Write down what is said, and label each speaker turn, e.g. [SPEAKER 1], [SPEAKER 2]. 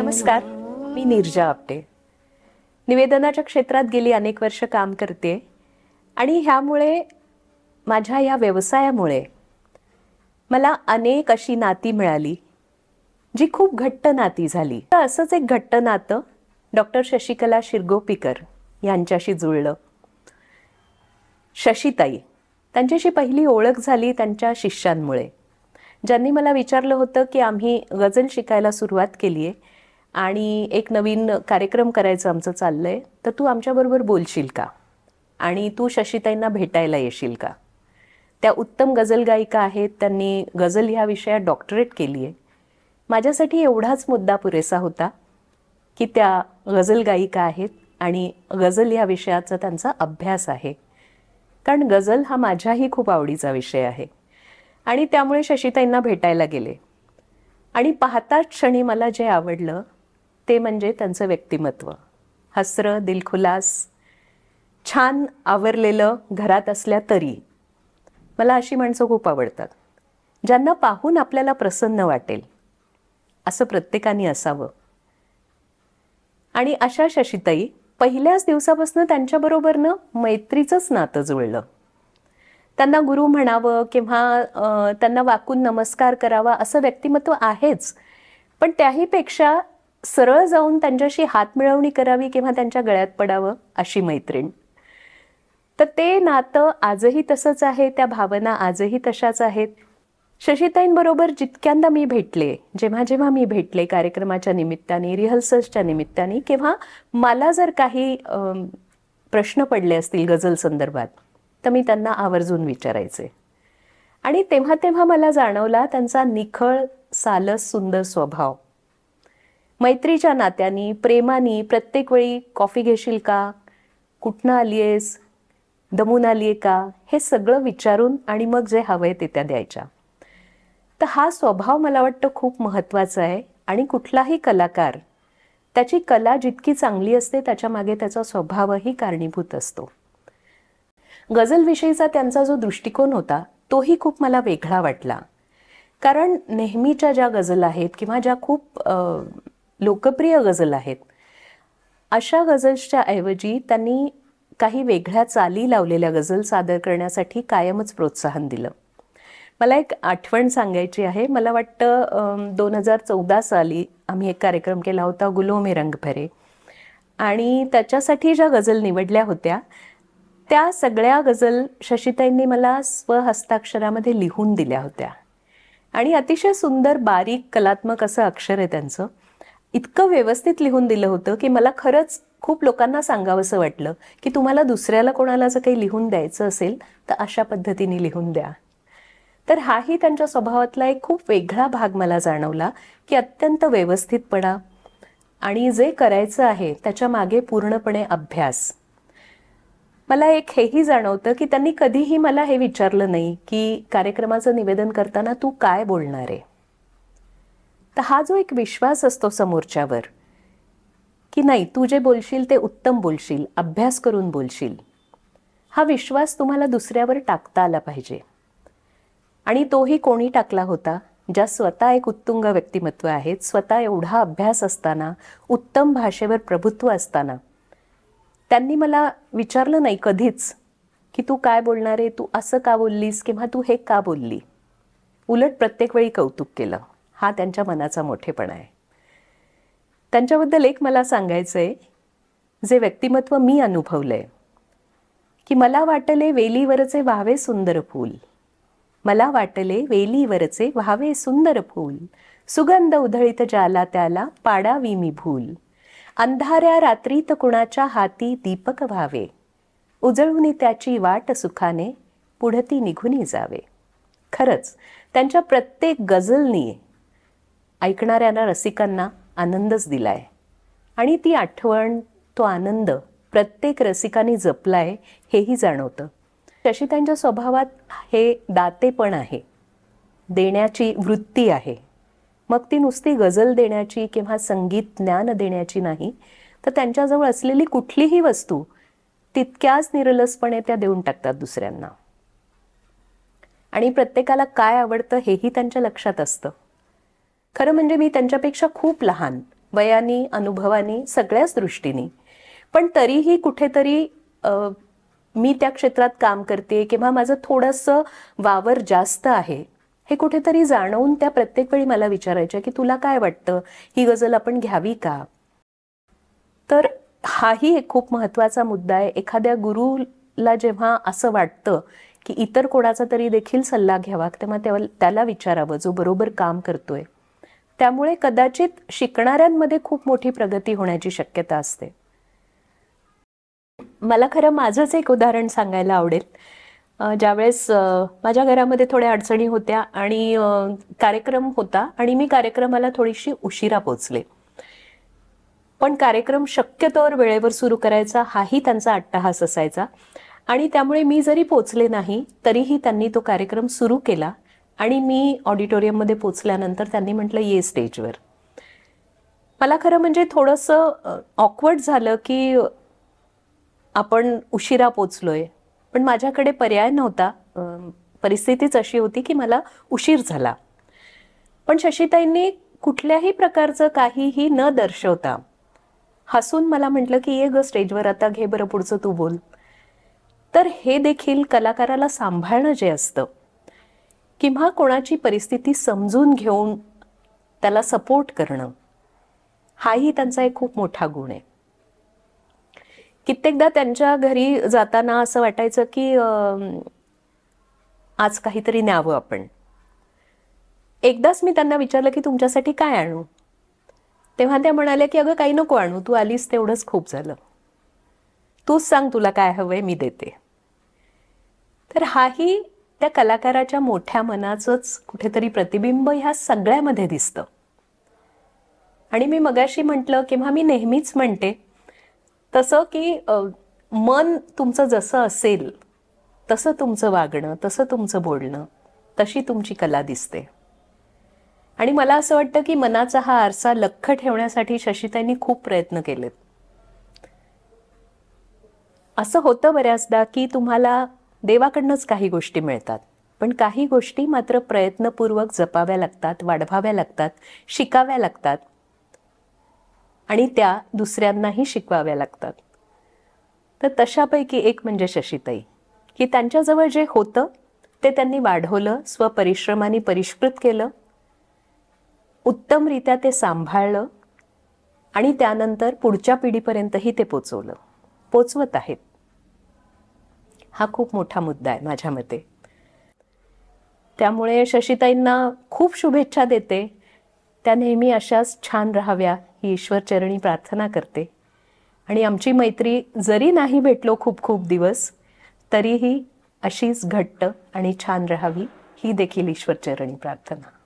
[SPEAKER 1] नमस्कार, मी नीरजा आपटे. निवेदनाच्या क्षेत्रात गेली अनेक वर्ष काम करते आणि ह्यामुळे माझ्या या व्यवसायामुळे मला अनेक अशी नाती मिळाली जी खूप घट्ट नाती झाली. तर असंच एक घट्ट नातं डॉक्टर शशिकला शिरगोपीकर यांच्याशी जुळलं. शशीताई, त्यांच्याशी पहिली ओळख झाली त्यांच्या शिष्यांमुळे, ज्यांनी मला विचारलं होतं की आम्ही गझल शिकायला सुरुवात केली आहे आणि एक नवीन कार्यक्रम करायचं आमचं चाललंय, तर तू आमच्याबरोबर बोलशील का आणि तू शशीताईंना भेटायला येशील का. त्या उत्तम गझल गायिका आहेत, त्यांनी गझल ह्या विषयात डॉक्टरेट केली आहे. माझ्यासाठी एवढाच मुद्दा पुरेसा होता की त्या गझल गायिका आहेत आणि गझल ह्या विषयाचा त्यांचा अभ्यास आहे, कारण गझल हा माझ्याही खूप आवडीचा विषय आहे. आणि त्यामुळे शशीताईंना भेटायला गेले आणि पाहताच क्षणी मला जे आवडलं ते म्हणजे त्यांचं व्यक्तिमत्व. हसरं, दिलखुलास, छान आवरलेलं घरात असल्या तरी मला अशी माणसं खूप आवडतात, ज्यांना पाहून आपल्याला प्रसन्न वाटेल. असं प्रत्येकाने असावं. आणि अशा शशीताई पहिल्याच दिवसापासून त्यांच्याबरोबरनं मैत्रीचंच नातं जुळलं. त्यांना गुरु म्हणावं किंवा त्यांना वाकून नमस्कार करावा असं व्यक्तिमत्व आहेच, पण त्याहीपेक्षा सरळ जाऊन त्यांच्याशी हात मिळवणी करावी किंवा त्यांच्या गळ्यात पडावं अशी मैत्रीण. तर ते नातं आजही तसंच आहे, त्या भावना आजही तशाच आहेत. शशीताईंबरोबर जितक्यांदा मी भेटले, जेव्हा जेव्हा मी भेटले कार्यक्रमाच्या निमित्ताने, रिहर्सल्सच्या निमित्ताने, किंवा मला जर काही प्रश्न पडले असतील गझल संदर्भात तर मी त्यांना आवर्जून विचारायचे. आणि तेव्हा तेव्हा मला जाणवला त्यांचा निखळ, सालस, सुंदर स्वभाव. मैत्रीच्या नात्यानी, प्रेमानी प्रत्येक वेळी कॉफी घेशील का, कुठनं आली आहेस, दमून आली आहे का, हे सगळं विचारून आणि मग जे हवंय ते त्या द्यायच्या. तर हा स्वभाव मला वाटतं खूप महत्त्वाचा आहे. आणि कुठलाही कलाकार त्याची कला जितकी चांगली असते त्याच्या मागे त्याचा स्वभावही कारणीभूत असतो. गझलविषयीचा त्यांचा जो दृष्टिकोन होता तोही खूप मला वेगळा वाटला. कारण नेहमीच्या ज्या गझल आहेत किंवा ज्या खूप लोकप्रिय गझल आहेत, अशा गझल्सच्या ऐवजी त्यांनी काही वेगळ्या चाली लावलेल्या गझल सादर करण्यासाठी कायमच प्रोत्साहन दिलं. मला एक आठवण सांगायची आहे. मला वाटतं 2014 साली आम्ही एक कार्यक्रम केला होता, गुलों में रंग भरे, आणि त्याच्यासाठी ज्या गझल निवडल्या होत्या त्या सगळ्या गझल शशीताईंनी मला स्वहस्ताक्षरामध्ये लिहून दिल्या होत्या. आणि अतिशय सुंदर, बारीक, कलात्मक असं अक्षर आहे त्यांचं. इतकं व्यवस्थित लिहून दिलं होतं की मला खरंच खूप लोकांना सांगावंसं वाटलं की तुम्हाला दुसऱ्याला कोणाला जर काही लिहून द्यायचं असेल तर अशा पद्धतीने लिहून द्या. तर हाही त्यांच्या स्वभावातला एक खूप वेगळा भाग मला जाणवला की अत्यंत व्यवस्थितपणा आणि जे करायचं आहे त्याच्या मागे पूर्णपणे अभ्यास. मला एक हेही जाणवतं की त्यांनी कधीही मला हे विचारलं नाही की कार्यक्रमाचं निवेदन करताना तू काय बोलणार आहे. तर हा जो एक विश्वास असतो समोरच्यावर की नाही, तू जे बोलशील ते उत्तम बोलशील, अभ्यास करून बोलशील, हा विश्वास तुम्हाला दुसऱ्यावर टाकता आला पाहिजे. आणि तोही कोणी टाकला होता, ज्या स्वतः एक उत्तुंग व्यक्तिमत्व आहेत, स्वतः एवढा अभ्यास असताना, उत्तम भाषेवर प्रभुत्व असताना त्यांनी मला विचारलं नाही कधीच की तू काय बोलणार आहे, तू असं का बोललीस किंवा तू हे का बोलली. उलट प्रत्येक वेळी कौतुक केलं. हा त्यांच्या मनाचा मोठेपणा आहे. त्यांच्याबद्दल एक मला सांगायचं आहे, जे व्यक्तिमत्व मी अनुभवलंय, की मला वाटले वेलीवरचे व्हावे सुंदर फूल, मला वाटले वेलीवरचे व्हावे सुंदर फूल, सुगंध उधळीत जाला त्याला पाडावी मी भूल, अंधाऱ्या रात्रीत कुणाच्या हाती दीपक व्हावे, उजळून त्याची वाट सुखाने पुढती निघून जावे. खरंच त्यांच्या प्रत्येक गझलनी ऐकणाऱ्यांना, रसिकांना आनंदच दिलाय. आणि ती आठवण, तो आनंद प्रत्येक रसिकाने जपलाय हेही जाणवतं. शशीताईंच्या स्वभावात हे दातेपण आहे, देण्याची वृत्ती आहे. मग ती नुसती गझल देण्याची किंवा संगीत ज्ञान देण्याची नाही, तर त्यांच्याजवळ असलेली कुठलीही वस्तू तितक्याच निरलसपणे त्या देऊन टाकतात दुसऱ्यांना. आणि प्रत्येकाला काय आवडतं हेही त्यांच्या लक्षात असतं. खरं म्हणजे मी त्यांच्यापेक्षा खूप लहान, वयानी, अनुभवानी, सगळ्याच दृष्टीने. पण तरीही कुठेतरी मी त्या क्षेत्रात काम करते किंवा माझं थोडंसं वावर जास्त आहे हे कुठेतरी जाणवून त्या प्रत्येक वेळी मला विचारायच्या की तुला काय वाटतं, ही गझल आपण घ्यावी का? तर हाही एक खूप महत्त्वाचा मुद्दा आहे. एखाद्या गुरुला जेव्हा असं वाटतं की इतर कोणाचा तरी देखील सल्ला घ्यावा, तेव्हा त्याला विचारावं जो बरोबर काम करतोय. त्यामुळे कदाचित शिकणाऱ्यांमध्ये खूप मोठी प्रगती होण्याची शक्यता असते. मला खरं माझंच एक उदाहरण सांगायला आवडेल. ज्यावेळेस माझ्या घरामध्ये थोड्या अडचणी होत्या आणि कार्यक्रम होता आणि मी कार्यक्रमाला थोडीशी उशिरा पोचले. पण कार्यक्रम शक्यतोवर वेळेवर सुरू करायचा हाही त्यांचा अट्टहास असायचा आणि त्यामुळे मी जरी पोचले नाही तरीही त्यांनी तो कार्यक्रम सुरू केला आणि मी ऑडिटोरियममध्ये पोचल्यानंतर त्यांनी म्हटलं ये स्टेजवर. मला खरं म्हणजे थोडंसं ऑकवर्ड झालं की आपण उशिरा पोचलोय, पण माझ्याकडे पर्याय नव्हता. परिस्थितीच अशी होती की मला उशीर झाला. पण शशीताईंनी कुठल्याही प्रकारचं काहीही न दर्शवता हसून मला म्हटलं की ये ग स्टेजवर, आता घे बरं पुढचं तू बोल. तर हे देखील कलाकाराला सांभाळणं जे असतं किंवा कोणाची परिस्थिती समजून घेऊन त्याला सपोर्ट करणं, हाही त्यांचा एक खूप मोठा गुण आहे. कित्येकदा त्यांच्या घरी जाताना असं वाटायचं की आज काहीतरी न्यावं आपण. एकदाच मी त्यांना विचारलं की तुमच्यासाठी काय आणू, तेव्हा त्या म्हणाल्या की अगं काही नको आणू, तू आलीस तेवढंच खूप झालं, तूच सांग तुला काय हवंय मी देते. तर हाही त्या कलाकाराच्या मोठ्या मनाचंच कुठेतरी प्रतिबिंब ह्या सगळ्यामध्ये दिसतं. आणि मी मगाशी म्हटलं किंवा मी नेहमीच म्हणते तसं की मन तुमचं जसं असेल तसं तुमचं वागणं, तसं तुमचं बोलणं, तशी तुमची कला दिसते. आणि मला असं वाटतं की मनाचा हा आरसा लख्ख ठेवण्यासाठी शशीताईंनी खूप प्रयत्न केलेत. असं होतं बऱ्याचदा की तुम्हाला देवाकडनंच काही गोष्टी मिळतात, पण काही गोष्टी मात्र प्रयत्नपूर्वक जपाव्या लागतात, वाढवाव्या लागतात, शिकाव्या लागतात आणि त्या दुसऱ्यांनाही शिकवाव्या लागतात. तर तशापैकी एक म्हणजे शशीताई, की त्यांच्याजवळ जे होतं ते त्यांनी वाढवलं, स्वपरिश्रमाने परिष्कृत केलं, उत्तमरित्या ते सांभाळलं आणि त्यानंतर पुढच्या पिढीपर्यंतही ते पोचवत आहेत. हा खूप मोठा मुद्दा आहे माझ्या मते. त्यामुळे शशीताईंना खूप शुभेच्छा देते. त्या नेहमी अशाच छान राहाव्या ही ईश्वरचरणी प्रार्थना करते. आणि आमची मैत्री जरी नाही भेटलो खूप खूप दिवस तरीही अशीच घट्ट आणि छान राहावी ही देखील ईश्वरचरणी प्रार्थना.